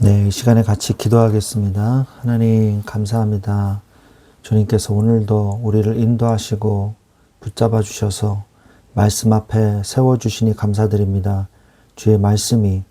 네, 이 시간에 같이 기도하겠습니다. 하나님 감사합니다. 주님께서 오늘도 우리를 인도하시고 붙잡아 주셔서 말씀 앞에 세워주시니 감사드립니다. 주의 말씀이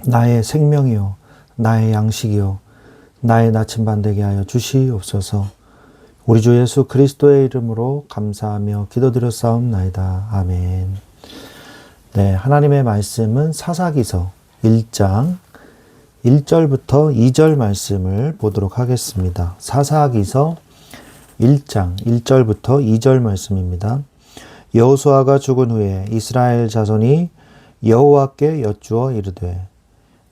나의 생명이요 나의 양식이요 나의 나침반 되게 하여 주시옵소서. 우리 주 예수 그리스도의 이름으로 감사하며 기도드렸사옵나이다. 아멘. 네, 하나님의 말씀은 사사기서 1장 1절부터 2절 말씀을 보도록 하겠습니다. 사사기서 1장 1절부터 2절 말씀입니다. 여호수아가 죽은 후에 이스라엘 자손이 여호와께 여쭈어 이르되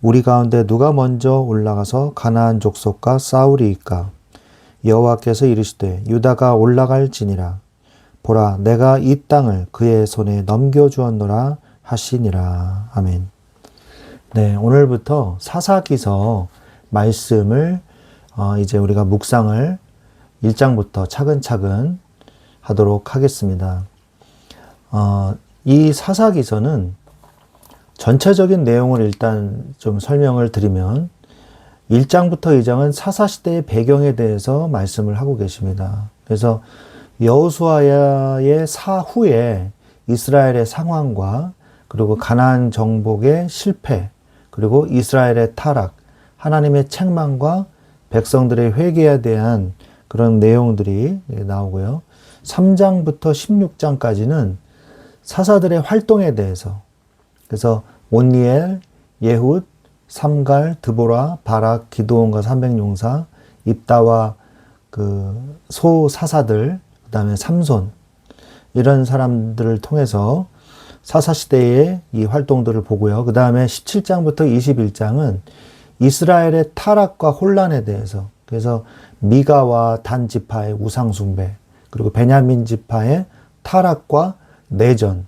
우리 가운데 누가 먼저 올라가서 가나안 족속과 싸우리이까? 여호와께서 이르시되 유다가 올라갈지니라. 보라, 내가 이 땅을 그의 손에 넘겨주었노라 하시니라. 아멘. 네, 오늘부터 사사기서 말씀을 이제 우리가 묵상을 1장부터 차근차근 하도록 하겠습니다. 이 사사기서는 전체적인 내용을 일단 좀 설명을 드리면 1장부터 2장은 사사시대의 배경에 대해서 말씀을 하고 계십니다. 그래서 여호수아의 사후에 이스라엘의 상황과 그리고 가나안 정복의 실패, 그리고 이스라엘의 타락, 하나님의 책망과 백성들의 회개에 대한 그런 내용들이 나오고요. 3장부터 16장까지는 사사들의 활동에 대해서, 그래서 온니엘, 예훗, 삼갈, 드보라, 바락, 기드온과 300용사, 입다와 그 소사사들, 그 다음에 삼손, 이런 사람들을 통해서 사사시대의 이 활동들을 보고요. 그 다음에 17장부터 21장은 이스라엘의 타락과 혼란에 대해서, 그래서 미가와 단 지파의 우상숭배, 그리고 베냐민 지파의 타락과 내전,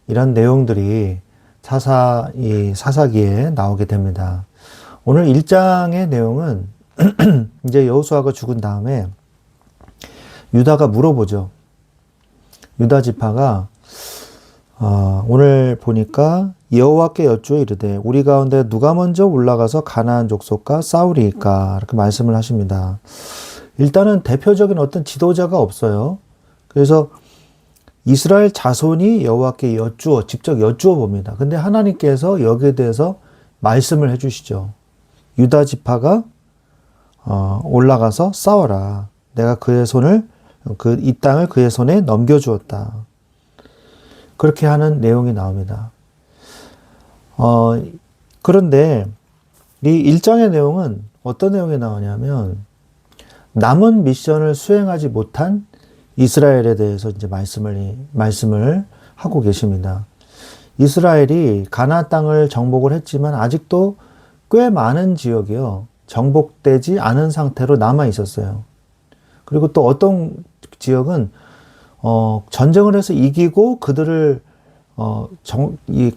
이런 내용들이 사사기에 나오게 됩니다. 오늘 1장의 내용은 이제 여호수아가 죽은 다음에 유다가 물어보죠. 유다 지파가 오늘 보니까 여호와께 여쭈어 이르되 우리 가운데 누가 먼저 올라가서 가나안 족속과 싸우리이까? 이렇게 말씀을 하십니다. 일단은 대표적인 어떤 지도자가 없어요. 그래서 이스라엘 자손이 여호와께 직접 여쭈어 봅니다. 근데 하나님께서 여기에 대해서 말씀을 해주시죠. 유다 지파가 올라가서 싸워라. 내가 이 땅을 그의 손에 넘겨주었다. 그렇게 하는 내용이 나옵니다. 그런데 이 1장의 내용은 어떤 내용이 나오냐면 남은 미션을 수행하지 못한 이스라엘에 대해서 이제 말씀을 하고 계십니다. 이스라엘이 가나안 땅을 정복을 했지만 아직도 꽤 많은 지역이요, 정복되지 않은 상태로 남아 있었어요. 그리고 또 어떤 지역은 전쟁을 해서 이기고 그들을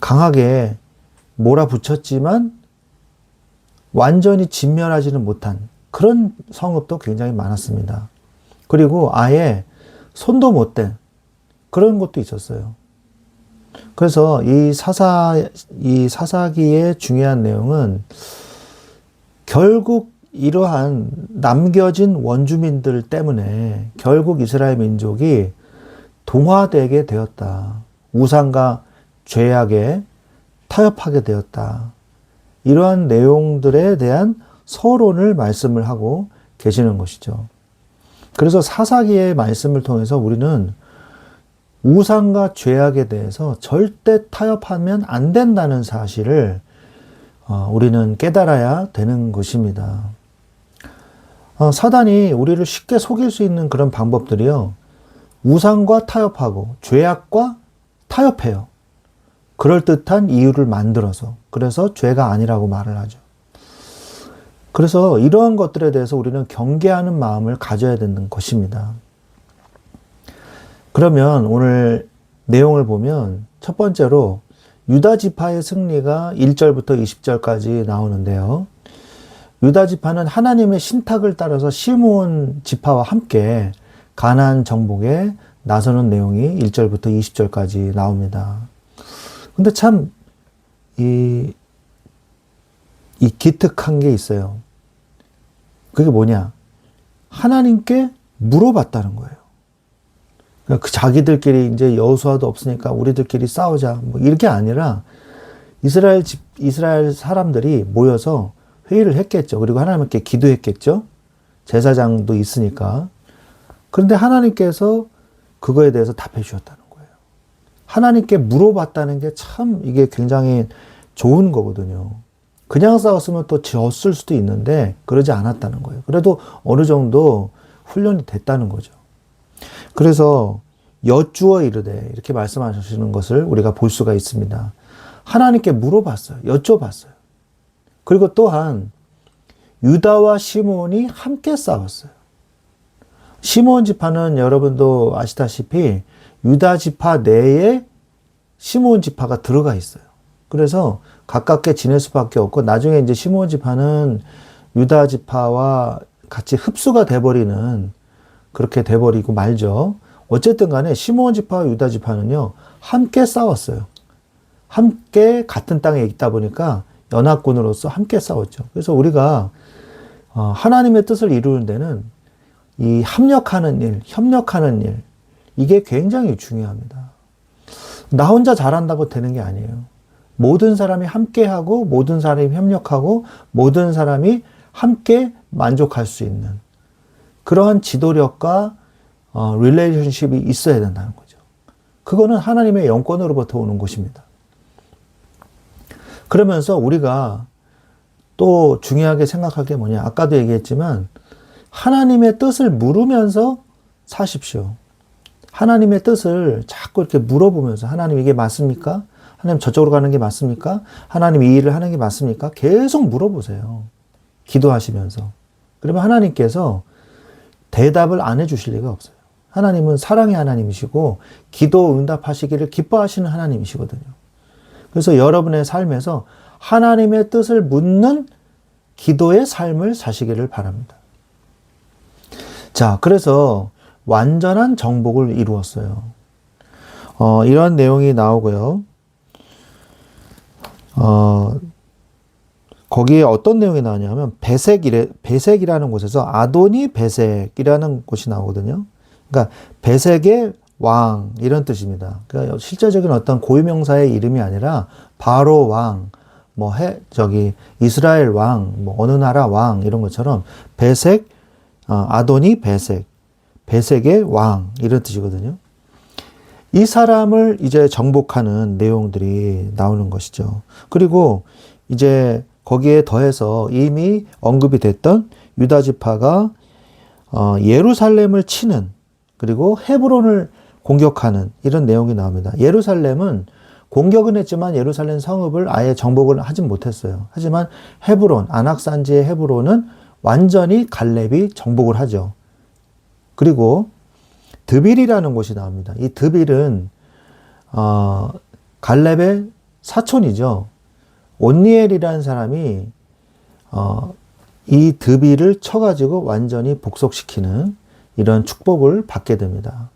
강하게 몰아붙였지만 완전히 진멸하지는 못한 그런 성읍도 굉장히 많았습니다. 그리고 아예 손도 못 댄 그런 것도 있었어요. 그래서 이 사사기의 중요한 내용은 결국 이러한 남겨진 원주민들 때문에 결국 이스라엘 민족이 동화되게 되었다. 우상과 죄악에 타협하게 되었다. 이러한 내용들에 대한 서론을 말씀을 하고 계시는 것이죠. 그래서 사사기의 말씀을 통해서 우리는 우상과 죄악에 대해서 절대 타협하면 안 된다는 사실을 우리는 깨달아야 되는 것입니다. 사단이 우리를 쉽게 속일 수 있는 그런 방법들이요, 우상과 타협하고 죄악과 타협해요. 그럴듯한 이유를 만들어서, 그래서 죄가 아니라고 말을 하죠. 그래서 이러한 것들에 대해서 우리는 경계하는 마음을 가져야 되는 것입니다. 그러면 오늘 내용을 보면 첫 번째로 유다 지파의 승리가 1절부터 20절까지 나오는데요. 유다 지파는 하나님의 신탁을 따라서 시므온 지파와 함께 가나안 정복에 나서는 내용이 1절부터 20절까지 나옵니다. 근데 참 이 이 기특한 게 있어요. 그게 뭐냐? 하나님께 물어봤다는 거예요. 그러니까 그 자기들끼리 이제 여호수아도 없으니까 우리들끼리 싸우자. 뭐 이렇게 아니라 이스라엘 사람들이 모여서 회의를 했겠죠. 그리고 하나님께 기도했겠죠. 제사장도 있으니까. 그런데 하나님께서 그거에 대해서 답해 주셨다는 거예요. 하나님께 물어봤다는 게 참 이게 굉장히 좋은 거거든요. 그냥 싸웠으면 또 졌을 수도 있는데 그러지 않았다는 거예요. 그래도 어느 정도 훈련이 됐다는 거죠. 그래서 여쭈어 이르되 이렇게 말씀하시는 것을 우리가 볼 수가 있습니다. 하나님께 물어봤어요. 여쭤봤어요. 그리고 또한 유다와 시므온이 함께 싸웠어요. 시므온 지파는 여러분도 아시다시피 유다 지파 내에 시므온 지파가 들어가 있어요. 그래서 가깝게 지낼 수밖에 없고 나중에 이제 시므온 지파는 유다 지파와 같이 흡수가 돼버리는 그렇게 돼버리고 말죠. 어쨌든 간에 시므온 지파와 유다 지파는요 함께 싸웠어요. 함께 같은 땅에 있다 보니까 연합군으로서 함께 싸웠죠. 그래서 우리가 하나님의 뜻을 이루는 데는 이 협력하는 일, 이게 굉장히 중요합니다. 나 혼자 잘한다고 되는 게 아니에요. 모든 사람이 함께하고, 모든 사람이 협력하고, 모든 사람이 함께 만족할 수 있는 그러한 지도력과 릴레이션십이 있어야 된다는 거죠. 그거는 하나님의 영권으로부터 오는 것입니다. 그러면서 우리가 또 중요하게 생각할 게 뭐냐. 아까도 얘기했지만 하나님의 뜻을 물으면서 사십시오. 하나님의 뜻을 자꾸 이렇게 물어보면서 하나님 이게 맞습니까? 하나님 저쪽으로 가는 게 맞습니까? 하나님 이 일을 하는 게 맞습니까? 계속 물어보세요. 기도하시면서. 그러면 하나님께서 대답을 안 해주실 리가 없어요. 하나님은 사랑의 하나님이시고 기도 응답하시기를 기뻐하시는 하나님이시거든요. 그래서 여러분의 삶에서 하나님의 뜻을 묻는 기도의 삶을 사시기를 바랍니다. 자, 그래서 완전한 정복을 이루었어요. 이런 내용이 나오고요. 거기에 어떤 내용이 나오냐면 베색이라는 곳에서 아도니 베색이라는 곳이 나오거든요. 그러니까 베색의 왕 이런 뜻입니다. 그러니까 실제적인 어떤 고유명사의 이름이 아니라 바로 왕, 이스라엘 왕, 어느 나라 왕 이런 것처럼 베색, 아도니 베색, 베색의 왕 이런 뜻이거든요. 이 사람을 이제 정복하는 내용들이 나오는 것이죠. 그리고 이제 거기에 더해서 이미 언급이 됐던 유다 지파가 예루살렘을 치는 그리고 헤브론을 공격하는 이런 내용이 나옵니다. 예루살렘은 공격은 했지만 예루살렘 성읍을 아예 정복을 하진 못했어요. 하지만 헤브론, 안악산지의 헤브론은 완전히 갈렙이 정복을 하죠. 그리고 드빌이라는 곳이 나옵니다. 이 드빌은 갈렙의 사촌이죠. 온니엘이라는 사람이 이 드빌을 쳐가지고 완전히 복속시키는 이런 축복을 받게 됩니다.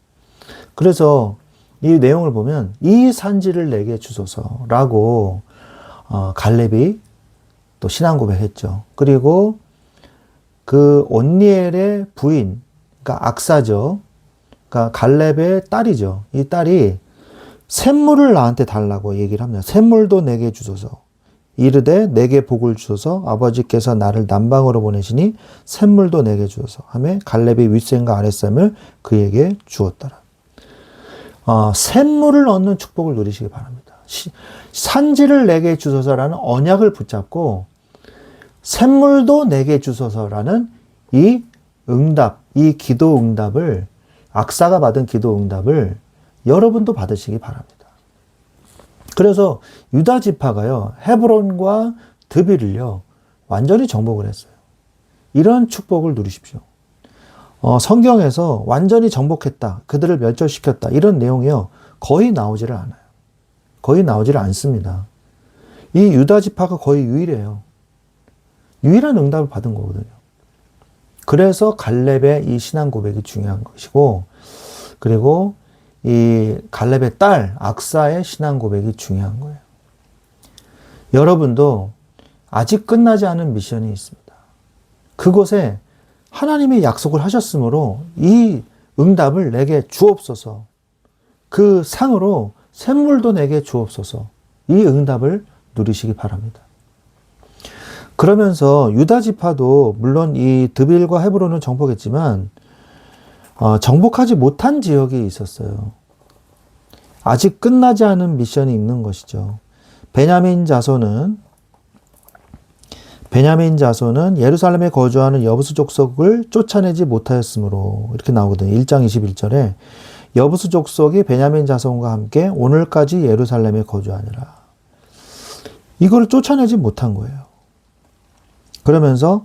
그래서 이 내용을 보면 이 산지를 내게 주소서라고 갈렙이 또 신앙 고백했죠. 그리고 그 온니엘의 부인, 그러니까 악사죠. 그러니까 갈렙의 딸이죠. 이 딸이 샘물을 나한테 달라고 얘기를 합니다. 샘물도 내게 주소서. 이르되 내게 복을 주소서. 아버지께서 나를 남방으로 보내시니 샘물도 내게 주소서. 하며 갈렙이 윗샘과 아랫샘을 그에게 주었더라. 샘물을 얻는 축복을 누리시기 바랍니다. 산지를 내게 주소서라는 언약을 붙잡고 샘물도 내게 주소서라는 이 응답, 이 기도 응답을 악사가 받은 기도 응답을 여러분도 받으시기 바랍니다. 그래서 유다 지파가요, 헤브론과 드빌을요, 완전히 정복을 했어요. 이런 축복을 누리십시오. 성경에서 완전히 정복했다, 그들을 멸절시켰다, 이런 내용이요, 거의 나오지를 않아요. 거의 나오지를 않습니다. 이 유다 지파가 거의 유일해요. 유일한 응답을 받은 거거든요. 그래서 갈렙의 이 신앙 고백이 중요한 것이고, 그리고 이 갈렙의 딸 악사의 신앙 고백이 중요한 거예요. 여러분도 아직 끝나지 않은 미션이 있습니다. 그곳에 하나님이 약속을 하셨으므로 이 응답을 내게 주옵소서. 그 상으로 샘물도 내게 주옵소서. 이 응답을 누리시기 바랍니다. 그러면서 유다 지파도 물론 이 드빌과 헤브론은 정복했지만 정복하지 못한 지역이 있었어요. 아직 끝나지 않은 미션이 있는 것이죠. 베냐민 자손은 예루살렘에 거주하는 여부수 족속을 쫓아내지 못하였으므로 이렇게 나오거든요. 1장 21절에 여부수 족속이 베냐민 자손과 함께 오늘까지 예루살렘에 거주하니라. 이걸 쫓아내지 못한 거예요. 그러면서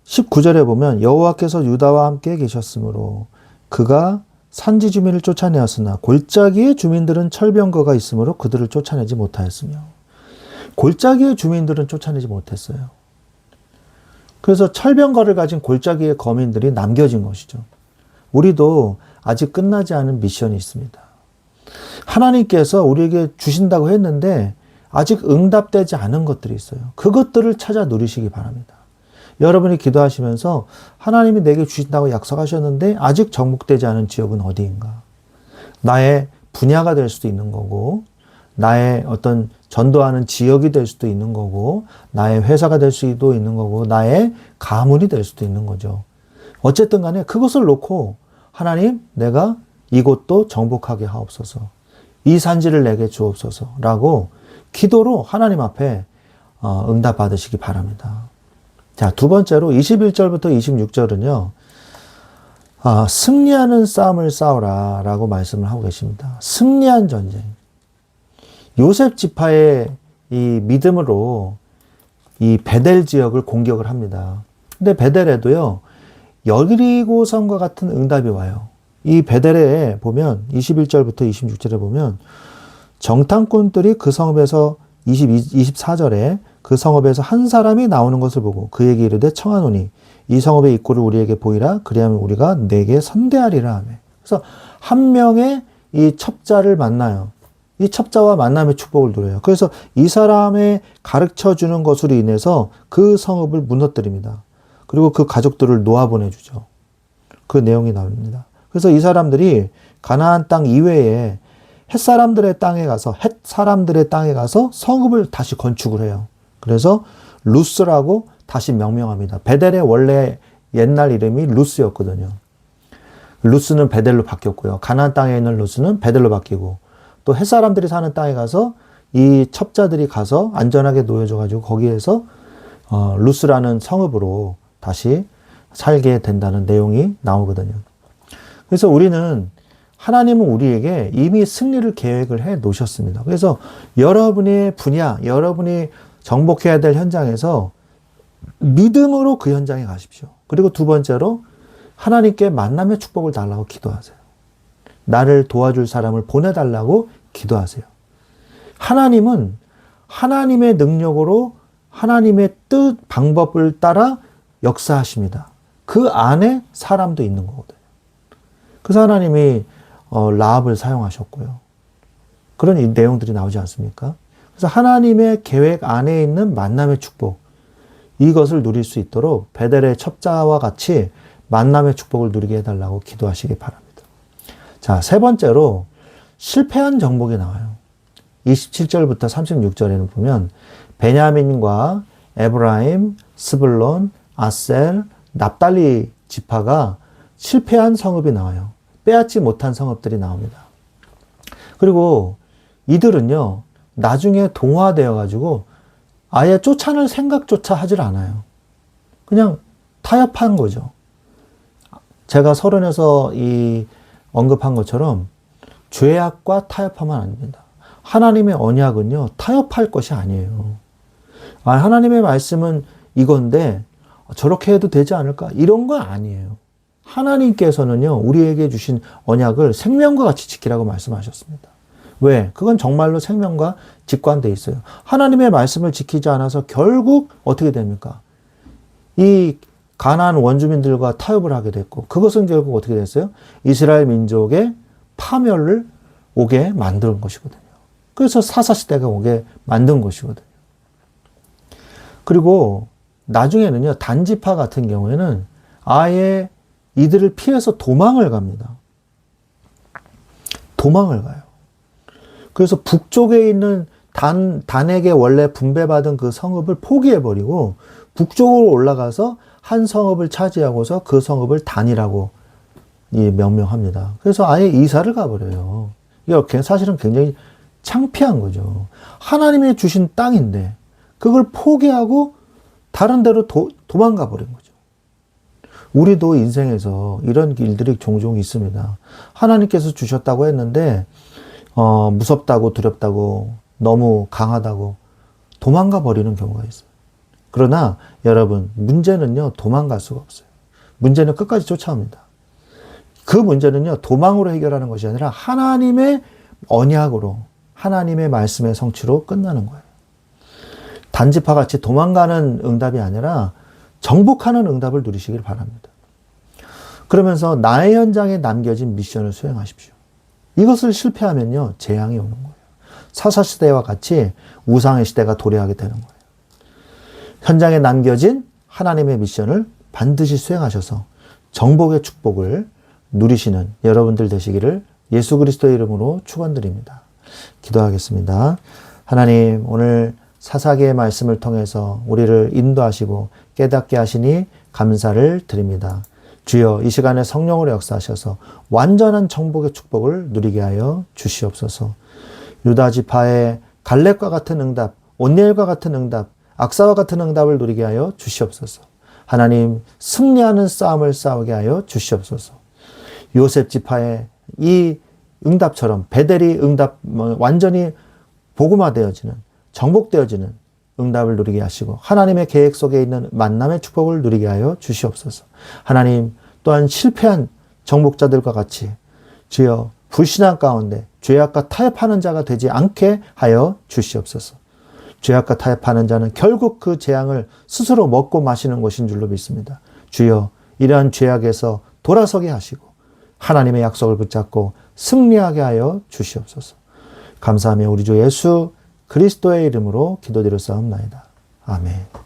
19절에 보면 여호와께서 유다와 함께 계셨으므로 그가 산지 주민을 쫓아내었으나 골짜기의 주민들은 철병거가 있으므로 그들을 쫓아내지 못하였으며 골짜기의 주민들은 쫓아내지 못했어요. 그래서 철병거를 가진 골짜기의 거민들이 남겨진 것이죠. 우리도 아직 끝나지 않은 미션이 있습니다. 하나님께서 우리에게 주신다고 했는데 아직 응답되지 않은 것들이 있어요. 그것들을 찾아 누리시기 바랍니다. 여러분이 기도하시면서 하나님이 내게 주신다고 약속하셨는데 아직 정복되지 않은 지역은 어디인가? 나의 분야가 될 수도 있는 거고, 나의 어떤 전도하는 지역이 될 수도 있는 거고, 나의 회사가 될 수도 있는 거고, 나의 가문이 될 수도 있는 거죠. 어쨌든 간에 그것을 놓고 하나님, 내가 이곳도 정복하게 하옵소서. 이 산지를 내게 주옵소서. 라고 기도로 하나님 앞에 응답 받으시기 바랍니다. 자, 두 번째로 21절부터 26절은요. 승리하는 싸움을 싸우라 라고 말씀을 하고 계십니다. 승리한 전쟁. 요셉 지파의 이 믿음으로 이 베델 지역을 공격을 합니다. 근데 베델에도요. 여리고성과 같은 응답이 와요. 이 베델에 보면 21절부터 26절에 보면 정탐꾼들이 그 성읍에서 24절에 그 성읍에서 한 사람이 나오는 것을 보고 그에게 이르되 청하노니 이 성읍의 입구를 우리에게 보이라. 그리하면 우리가 내게 선대하리라 하며. 그래서 한 명의 이 첩자를 만나요. 이 첩자와 만남의 축복을 누려요. 그래서 이 사람의 가르쳐주는 것으로 인해서 그 성읍을 무너뜨립니다. 그리고 그 가족들을 놓아보내주죠. 그 내용이 나옵니다. 그래서 이 사람들이 가나안 땅 이외에 헷 사람들의 땅에 가서 성읍을 다시 건축을 해요. 그래서 루스라고 다시 명명합니다. 베델의 원래 옛날 이름이 루스였거든요. 루스는 베델로 바뀌었고요. 가나안 땅에 있는 루스는 베델로 바뀌고 또 헷 사람들이 사는 땅에 가서 이 첩자들이 가서 안전하게 놓여져가지고 거기에서 루스라는 성읍으로 다시 살게 된다는 내용이 나오거든요. 그래서 하나님은 우리에게 이미 승리를 계획을 해 놓으셨습니다. 그래서 여러분의 분야, 여러분이 정복해야 될 현장에서 믿음으로 그 현장에 가십시오. 그리고 두 번째로 하나님께 만남의 축복을 달라고 기도하세요. 나를 도와줄 사람을 보내달라고 기도하세요. 하나님은 하나님의 능력으로 하나님의 뜻, 방법을 따라 역사하십니다. 그 안에 사람도 있는 거거든요. 그래서 하나님이 라합을 사용하셨고요. 그런 이 내용들이 나오지 않습니까? 그래서 하나님의 계획 안에 있는 만남의 축복, 이것을 누릴 수 있도록 베델의 첩자와 같이 만남의 축복을 누리게 해달라고 기도하시기 바랍니다. 자, 세 번째로 실패한 정복이 나와요. 27절부터 36절에는 보면 베냐민과 에브라임, 스불론, 아셀, 납달리 지파가 실패한 성읍이 나와요. 빼앗지 못한 성읍들이 나옵니다. 그리고 이들은요, 나중에 동화되어가지고 아예 쫓아낼 생각조차 하질 않아요. 그냥 타협한 거죠. 제가 서론에서 언급한 것처럼 죄악과 타협하면 안 됩니다. 하나님의 언약은요, 타협할 것이 아니에요. 하나님의 말씀은 이건데 저렇게 해도 되지 않을까? 이런 거 아니에요. 하나님께서는요, 우리에게 주신 언약을 생명과 같이 지키라고 말씀하셨습니다. 왜? 그건 정말로 생명과 직관되어 있어요. 하나님의 말씀을 지키지 않아서 결국 어떻게 됩니까? 이 가나안 원주민들과 타협을 하게 됐고, 그것은 결국 어떻게 됐어요? 이스라엘 민족의 파멸을 오게 만든 것이거든요. 그래서 사사시대가 오게 만든 것이거든요. 그리고 나중에는요, 단지파 같은 경우에는 아예 이들을 피해서 도망을 갑니다. 도망을 가요. 그래서 북쪽에 있는 단에게 원래 분배받은 그 성읍을 포기해버리고 북쪽으로 올라가서 한 성읍을 차지하고서 그 성읍을 단이라고 명명합니다. 그래서 아예 이사를 가버려요. 이게 사실은 굉장히 창피한 거죠. 하나님이 주신 땅인데 그걸 포기하고 다른 데로 도망가 버린 거죠. 우리도 인생에서 이런 일들이 종종 있습니다. 하나님께서 주셨다고 했는데 무섭다고 두렵다고 너무 강하다고 도망가 버리는 경우가 있어요. 그러나 여러분, 문제는요, 도망갈 수가 없어요. 문제는 끝까지 쫓아옵니다. 그 문제는요, 도망으로 해결하는 것이 아니라 하나님의 언약으로, 하나님의 말씀의 성취로 끝나는 거예요. 단지파 같이 도망가는 응답이 아니라 정복하는 응답을 누리시길 바랍니다. 그러면서 나의 현장에 남겨진 미션을 수행하십시오. 이것을 실패하면요, 재앙이 오는 거예요. 사사시대와 같이 우상의 시대가 도래하게 되는 거예요. 현장에 남겨진 하나님의 미션을 반드시 수행하셔서 정복의 축복을 누리시는 여러분들 되시기를 예수 그리스도의 이름으로 축원드립니다. 기도하겠습니다. 하나님, 오늘 사사기의 말씀을 통해서 우리를 인도하시고 깨닫게 하시니 감사를 드립니다. 주여, 이 시간에 성령으로 역사하셔서 완전한 정복의 축복을 누리게 하여 주시옵소서. 유다 지파의 갈렙과 같은 응답, 온니엘과 같은 응답, 악사와 같은 응답을 누리게 하여 주시옵소서. 하나님, 승리하는 싸움을 싸우게 하여 주시옵소서. 요셉 지파의 이 응답처럼 베델이 응답, 완전히 복음화되어지는, 정복되어지는 응답을 누리게 하시고 하나님의 계획 속에 있는 만남의 축복을 누리게 하여 주시옵소서. 하나님, 또한 실패한 정복자들과 같이 주여 불신앙 가운데 죄악과 타협하는 자가 되지 않게 하여 주시옵소서. 죄악과 타협하는 자는 결국 그 재앙을 스스로 먹고 마시는 것인 줄로 믿습니다. 주여, 이러한 죄악에서 돌아서게 하시고 하나님의 약속을 붙잡고 승리하게 하여 주시옵소서. 감사하며 우리 주 예수 그리스도의 이름으로 기도드렸사옵나이다. 아멘.